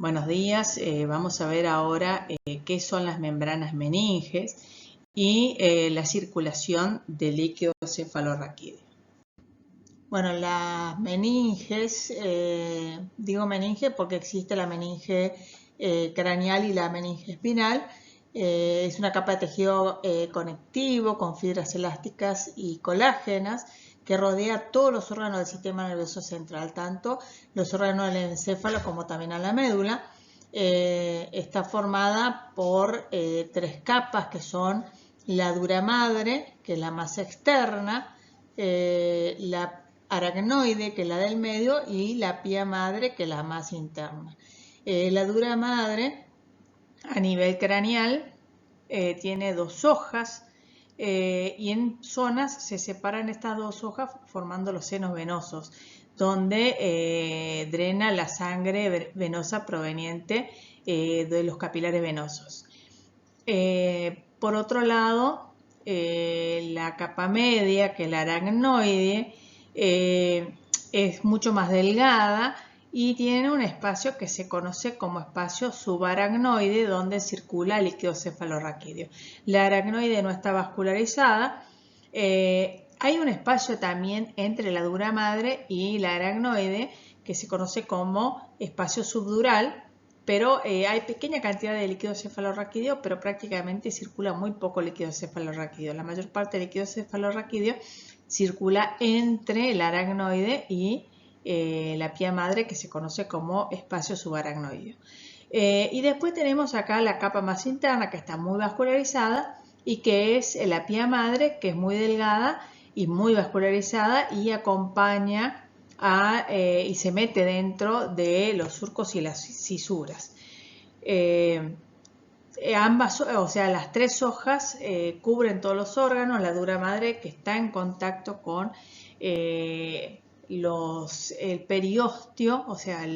Buenos días, vamos a ver ahora qué son las membranas meninges y la circulación del líquido cefalorraquídeo. Bueno, las meninges, digo meninge porque existe la meninge craneal y la meninge espinal. Es una capa de tejido conectivo con fibras elásticas y colágenas que rodea todos los órganos del sistema nervioso central, tanto los órganos del encéfalo como también a la médula. Está formada por tres capas que son la dura madre, que es la más externa, la aracnoide, que es la del medio, y la pía madre, que es la más interna. La dura madre, a nivel craneal, tiene dos hojas y en zonas se separan estas dos hojas formando los senos venosos, donde drena la sangre venosa proveniente de los capilares venosos. Por otro lado, la capa media, que es la aracnoide, es mucho más delgada y tiene un espacio que se conoce como espacio subaracnoide, donde circula el líquido cefalorraquídeo. La aracnoide no está vascularizada. Hay un espacio también entre la dura madre y la aracnoide que se conoce como espacio subdural, pero hay pequeña cantidad de líquido cefalorraquídeo, pero prácticamente circula muy poco líquido cefalorraquídeo. La mayor parte del líquido cefalorraquídeo circula entre el aracnoide y la pía madre, que se conoce como espacio subaracnoideo. Y después tenemos acá la capa más interna, que está muy vascularizada y que es la pía madre, que es muy delgada y muy vascularizada y acompaña y se mete dentro de los surcos y las cisuras. Ambas, o sea, las tres hojas cubren todos los órganos. La dura madre, que está en contacto con el periósteo, o sea,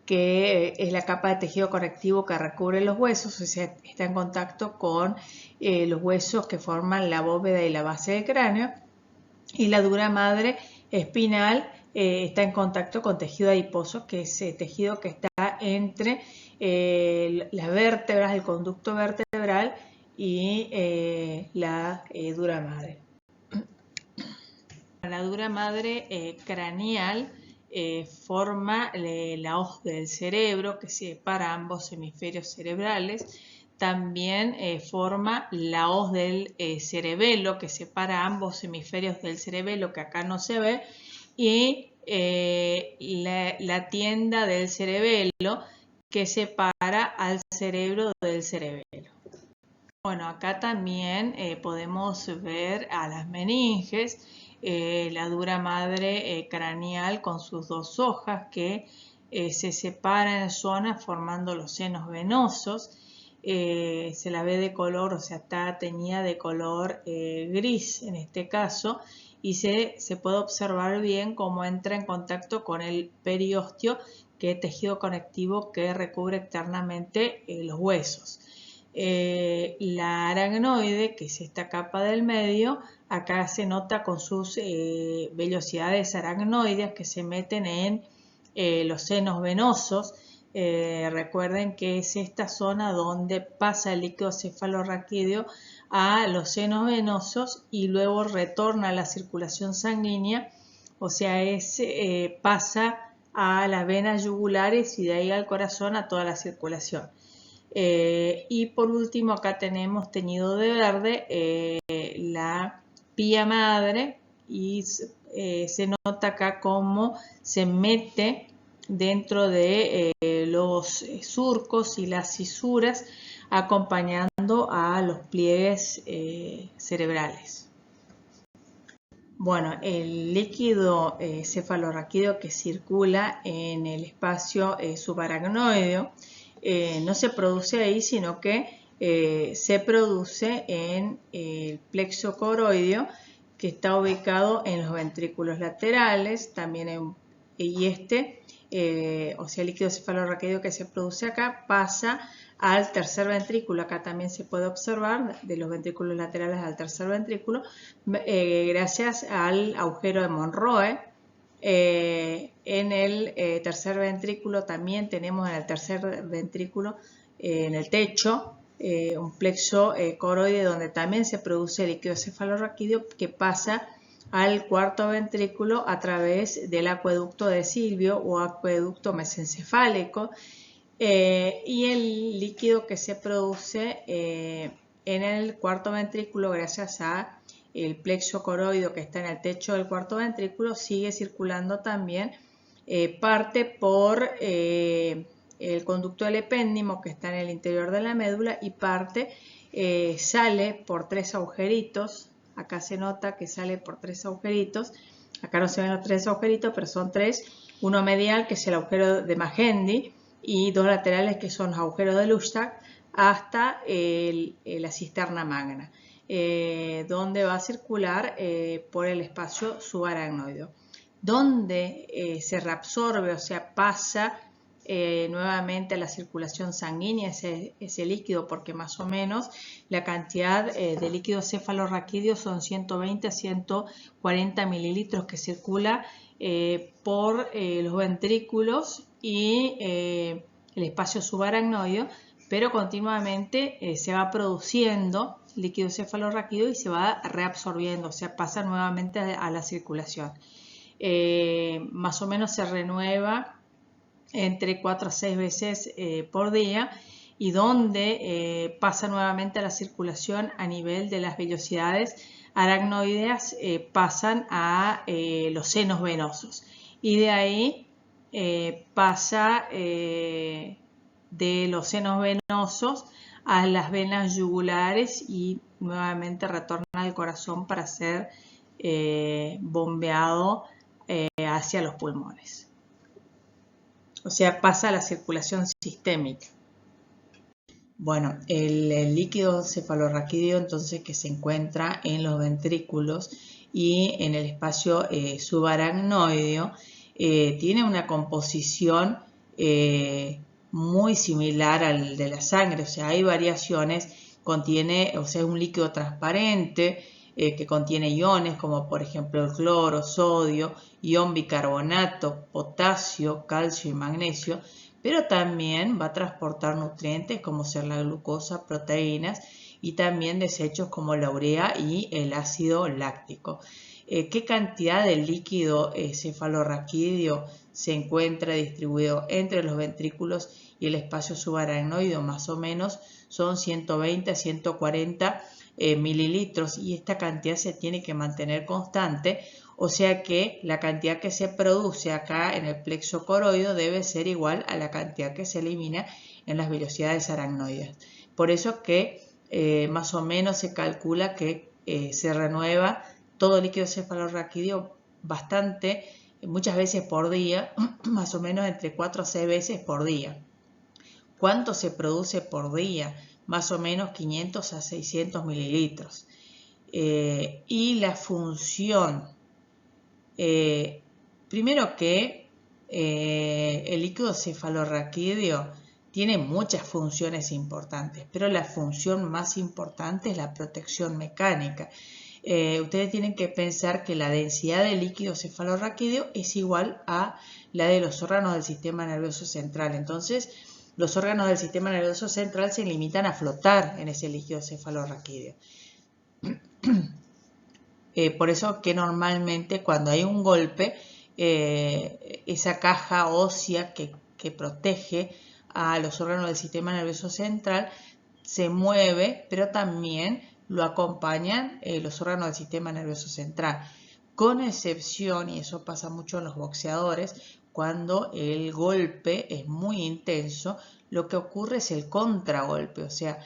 que es la capa de tejido conectivo que recubre los huesos, o sea, está en contacto con los huesos que forman la bóveda y la base del cráneo. Y la dura madre espinal está en contacto con tejido adiposo, que es el tejido que está entre las vértebras, el conducto vertebral y la dura madre. La dura madre craneal forma la hoz del cerebro que separa ambos hemisferios cerebrales. También forma la hoz del cerebelo que separa ambos hemisferios del cerebelo, que acá no se ve, y la tienda del cerebelo que separa al cerebro del cerebelo. Bueno, acá también podemos ver a las meninges, la dura madre craneal con sus dos hojas que se separan en zonas formando los senos venosos. Se la ve de color, o sea, está teñida de color gris en este caso, y se puede observar bien cómo entra en contacto con el periósteo, que es tejido conectivo que recubre externamente los huesos. La aracnoide, que es esta capa del medio, acá se nota con sus vellosidades aracnoides que se meten en los senos venosos. Recuerden que es esta zona donde pasa el líquido cefalorraquídeo a los senos venosos y luego retorna a la circulación sanguínea, o sea, pasa a las venas yugulares y de ahí al corazón a toda la circulación. Y por último acá tenemos teñido de verde la pía madre, y se nota acá cómo se mete dentro de los surcos y las cisuras, acompañando a los pliegues cerebrales. Bueno, el líquido cefalorraquídeo que circula en el espacio subaracnoideo no se produce ahí, sino que se produce en el plexo coroideo, que está ubicado en los ventrículos laterales, también o sea, el líquido cefalorraquídeo que se produce acá pasa al tercer ventrículo. Acá también se puede observar de los ventrículos laterales al tercer ventrículo, gracias al agujero de Monroe, En el tercer ventrículo también tenemos en el tercer ventrículo, en el techo, un plexo coroide donde también se produce líquido cefalorraquídeo que pasa al cuarto ventrículo a través del acueducto de Silvio o acueducto mesencefálico, y el líquido que se produce en el cuarto ventrículo gracias a el plexo coroideo que está en el techo del cuarto ventrículo sigue circulando también, parte por el conducto del epéndimo que está en el interior de la médula y parte sale por 3 agujeritos. Acá se nota que sale por 3 agujeritos. Acá no se ven los 3 agujeritos, pero son 3. Uno medial, que es el agujero de Magendie, y 2 laterales, que son los agujeros de Lustach, hasta la cisterna magna, donde va a circular por el espacio subaracnoideo, donde se reabsorbe, o sea, pasa nuevamente a la circulación sanguínea ese líquido, porque más o menos la cantidad de líquido cefalorraquídeo son 120 a 140 mililitros que circula por los ventrículos y el espacio subaracnoideo, pero continuamente se va produciendo líquido cefalorraquídeo y se va reabsorbiendo, o sea, pasa nuevamente a la circulación. Más o menos se renueva entre 4 a 6 veces por día, y donde pasa nuevamente a la circulación a nivel de las vellosidades aracnoideas, pasan a los senos venosos, y de ahí pasa de los senos venosos a las venas yugulares y nuevamente retorna al corazón para ser bombeado hacia los pulmones. O sea, pasa a la circulación sistémica. Bueno, el líquido cefalorraquídeo entonces que se encuentra en los ventrículos y en el espacio subaracnoideo tiene una composición muy similar al de la sangre, o sea, hay variaciones, contiene, o sea, es un líquido transparente que contiene iones como por ejemplo el cloro, sodio, ion bicarbonato, potasio, calcio y magnesio, pero también va a transportar nutrientes como ser la glucosa, proteínas y también desechos como la urea y el ácido láctico. ¿Qué cantidad de líquido cefalorraquídeo se encuentra distribuido entre los ventrículos y el espacio subaracnoideo? Más o menos son 120 a 140 mililitros, y esta cantidad se tiene que mantener constante, o sea que la cantidad que se produce acá en el plexo coroideo debe ser igual a la cantidad que se elimina en las vellosidades aracnoideas. Por eso que más o menos se calcula que se renueva todo el líquido cefalorraquídeo bastante, muchas veces por día, más o menos entre 4 a 6 veces por día. ¿Cuánto se produce por día? Más o menos 500 a 600 mililitros. Y la función, primero que el líquido cefalorraquídeo tiene muchas funciones importantes, pero la función más importante es la protección mecánica. Ustedes tienen que pensar que la densidad de líquido cefalorraquídeo es igual a la de los órganos del sistema nervioso central. Entonces, los órganos del sistema nervioso central se limitan a flotar en ese líquido cefalorraquídeo. Por eso que normalmente cuando hay un golpe, esa caja ósea que protege a los órganos del sistema nervioso central se mueve, pero también lo acompañan los órganos del sistema nervioso central, con excepción, y eso pasa mucho en los boxeadores, cuando el golpe es muy intenso, lo que ocurre es el contragolpe, o sea,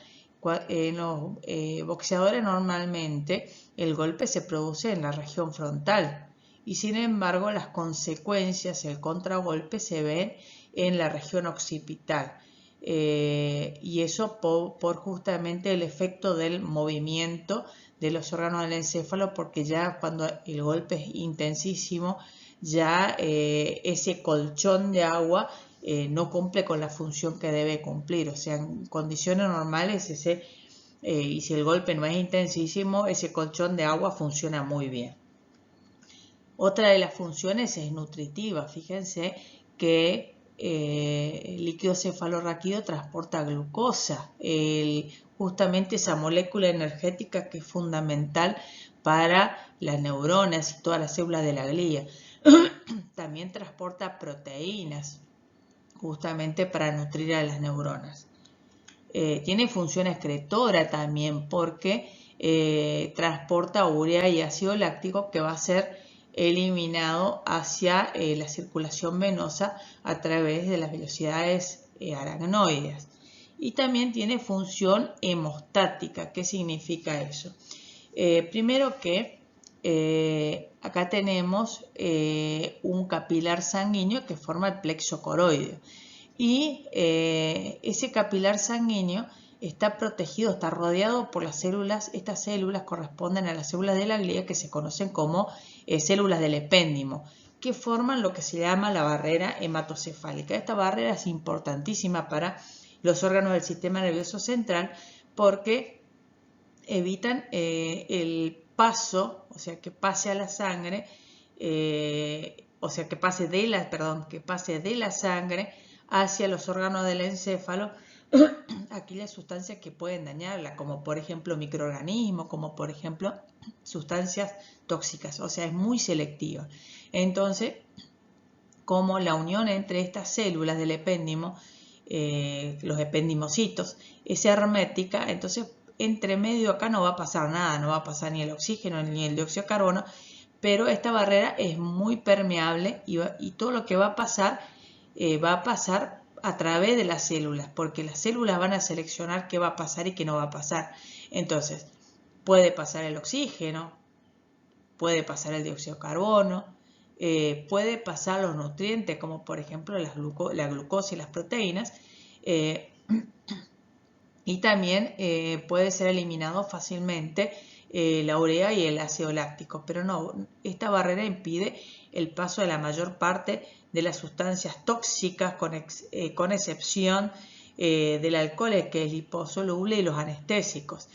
en los boxeadores normalmente el golpe se produce en la región frontal y sin embargo las consecuencias, el contragolpe, se ven en la región occipital. Y eso por justamente el efecto del movimiento de los órganos del encéfalo, porque ya cuando el golpe es intensísimo, ya ese colchón de agua no cumple con la función que debe cumplir. O sea, en condiciones normales y si el golpe no es intensísimo, ese colchón de agua funciona muy bien. Otra de las funciones es nutritiva. Fíjense que el líquido cefalorraquídeo transporta glucosa, justamente esa molécula energética que es fundamental para las neuronas y todas las células de la glía. También transporta proteínas, justamente para nutrir a las neuronas. Tiene función excretora también porque transporta urea y ácido láctico que va a ser eliminado hacia la circulación venosa a través de las velocidades aracnoides. Y también tiene función hemostática. ¿Qué significa eso? Primero que acá tenemos un capilar sanguíneo que forma el plexo coroideo. Y ese capilar sanguíneo está protegido, está rodeado por las células. Estas células corresponden a las células de la glía que se conocen como células del epéndimo, que forman lo que se llama la barrera hematocefálica. Esta barrera es importantísima para los órganos del sistema nervioso central porque evitan el paso, o sea, que pase a la sangre, que pase de la sangre hacia los órganos del encéfalo aquellas sustancias que pueden dañarla, como por ejemplo microorganismos, como por ejemplo sustancias tóxicas, o sea, es muy selectiva. Entonces, como la unión entre estas células del epéndimo, los ependimocitos, es hermética, entonces entre medio acá no va a pasar nada, no va a pasar ni el oxígeno ni el dióxido de carbono, pero esta barrera es muy permeable y todo lo que va a pasar a través de las células, porque las células van a seleccionar qué va a pasar y qué no va a pasar. Entonces, puede pasar el oxígeno, puede pasar el dióxido de carbono, puede pasar los nutrientes, como por ejemplo la glucosa y las proteínas, y también puede ser eliminado fácilmente la urea y el ácido láctico, pero no, esta barrera impide el paso de la mayor parte de las sustancias tóxicas, con excepción del alcohol, que es liposoluble, y los anestésicos.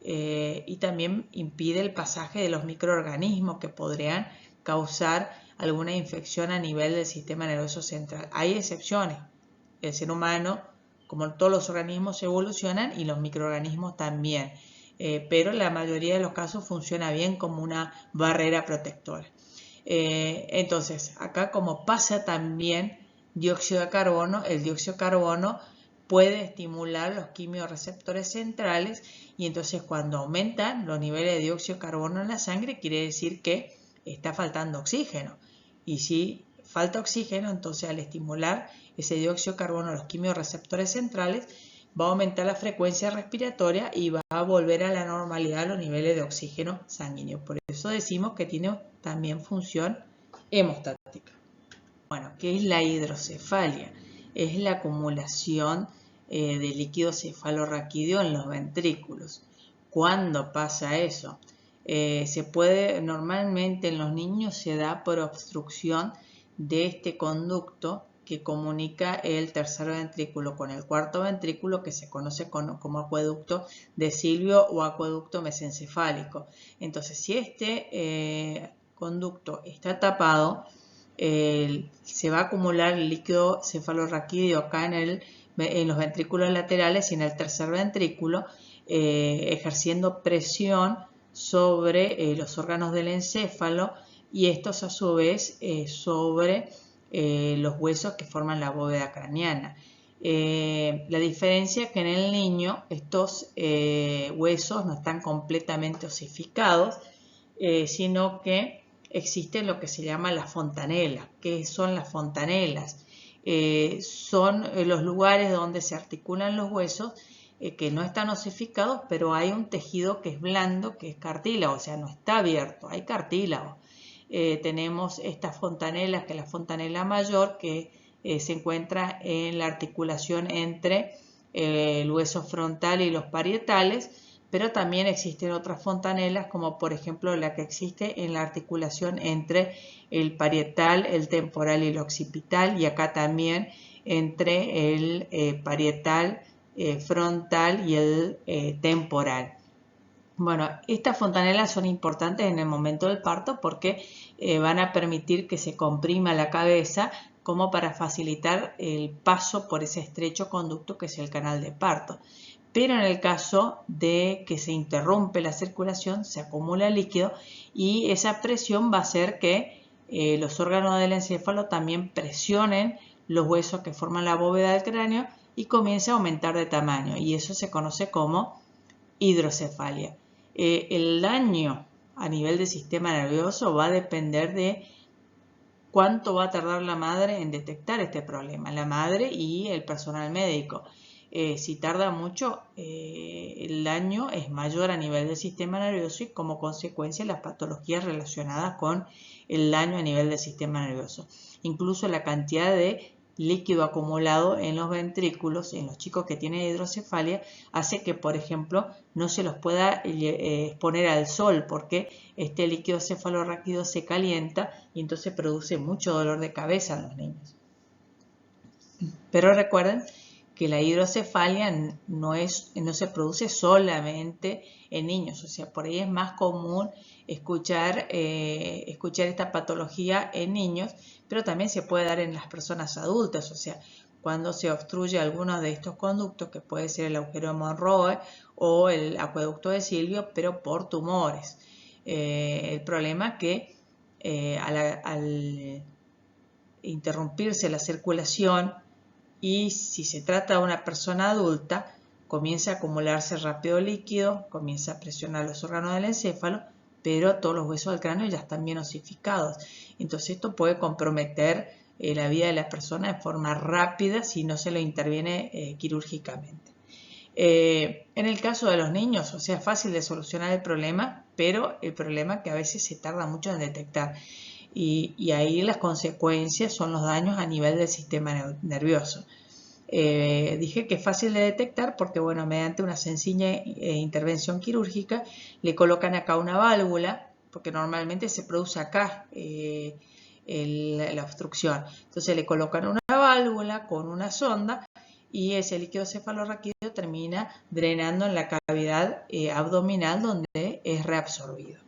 Y también impide el pasaje de los microorganismos que podrían causar alguna infección a nivel del sistema nervioso central. Hay excepciones. El ser humano, como todos los organismos, evolucionan y los microorganismos también. Pero la mayoría de los casos funciona bien como una barrera protectora. Entonces, acá como pasa también dióxido de carbono, el dióxido de carbono puede estimular los quimiorreceptores centrales y entonces cuando aumentan los niveles de dióxido de carbono en la sangre quiere decir que está faltando oxígeno. Y si falta oxígeno, entonces al estimular ese dióxido de carbono los quimiorreceptores centrales, va a aumentar la frecuencia respiratoria y va a volver a la normalidad los niveles de oxígeno sanguíneo. Por eso decimos que tiene también función hemostática. Bueno, ¿qué es la hidrocefalia? Es la acumulación de líquido cefalorraquídeo en los ventrículos. ¿Cuándo pasa eso? Normalmente en los niños se da por obstrucción de este conducto que comunica el tercer ventrículo con el cuarto ventrículo, que se conoce como acueducto de Silvio o acueducto mesencefálico. Entonces, si este conducto está tapado, se va a acumular el líquido cefalorraquídeo acá en los ventrículos laterales y en el tercer ventrículo, ejerciendo presión sobre los órganos del encéfalo y estos a su vez sobre los huesos que forman la bóveda craneana. La diferencia es que en el niño estos huesos no están completamente osificados, sino que existen lo que se llama las fontanelas. ¿Qué son las fontanelas? Son los lugares donde se articulan los huesos que no están osificados, pero hay un tejido que es blando, que es cartílago, o sea, no está abierto, hay cartílago. Tenemos estas fontanelas, que es la fontanela mayor, que se encuentra en la articulación entre el hueso frontal y los parietales, pero también existen otras fontanelas, como por ejemplo la que existe en la articulación entre el parietal, el temporal y el occipital, y acá también entre el parietal, frontal y el temporal. Bueno, estas fontanelas son importantes en el momento del parto porque van a permitir que se comprima la cabeza como para facilitar el paso por ese estrecho conducto que es el canal de parto. Pero en el caso de que se interrumpe la circulación, se acumula líquido y esa presión va a hacer que los órganos del encéfalo también presionen los huesos que forman la bóveda del cráneo y comience a aumentar de tamaño, y eso se conoce como hidrocefalia. El daño a nivel del sistema nervioso va a depender de cuánto va a tardar la madre en detectar este problema, la madre y el personal médico. Si tarda mucho, el daño es mayor a nivel del sistema nervioso y como consecuencia las patologías relacionadas con el daño a nivel del sistema nervioso. Incluso la cantidad de líquido acumulado en los ventrículos, en los chicos que tienen hidrocefalia, hace que, por ejemplo, no se los pueda exponer al sol porque este líquido cefalorraquídeo se calienta y entonces produce mucho dolor de cabeza en los niños. Pero recuerden que la hidrocefalia no se produce solamente en niños, o sea, por ahí es más común escuchar esta patología en niños, pero también se puede dar en las personas adultas, o sea, cuando se obstruye alguno de estos conductos, que puede ser el agujero de Monroe o el acueducto de Silvio, pero por tumores. El problema es que al interrumpirse la circulación, y si se trata de una persona adulta, comienza a acumularse rápido líquido, comienza a presionar los órganos del encéfalo, pero todos los huesos del cráneo ya están bien osificados. Entonces esto puede comprometer la vida de la persona de forma rápida si no se lo interviene quirúrgicamente. En el caso de los niños, o sea, es fácil de solucionar el problema, pero el problema es que a veces se tarda mucho en detectar. Y ahí las consecuencias son los daños a nivel del sistema nervioso. Dije que es fácil de detectar porque, bueno, mediante una sencilla intervención quirúrgica le colocan acá una válvula, porque normalmente se produce acá la obstrucción. Entonces le colocan una válvula con una sonda y ese líquido cefalorraquídeo termina drenando en la cavidad abdominal donde es reabsorbido.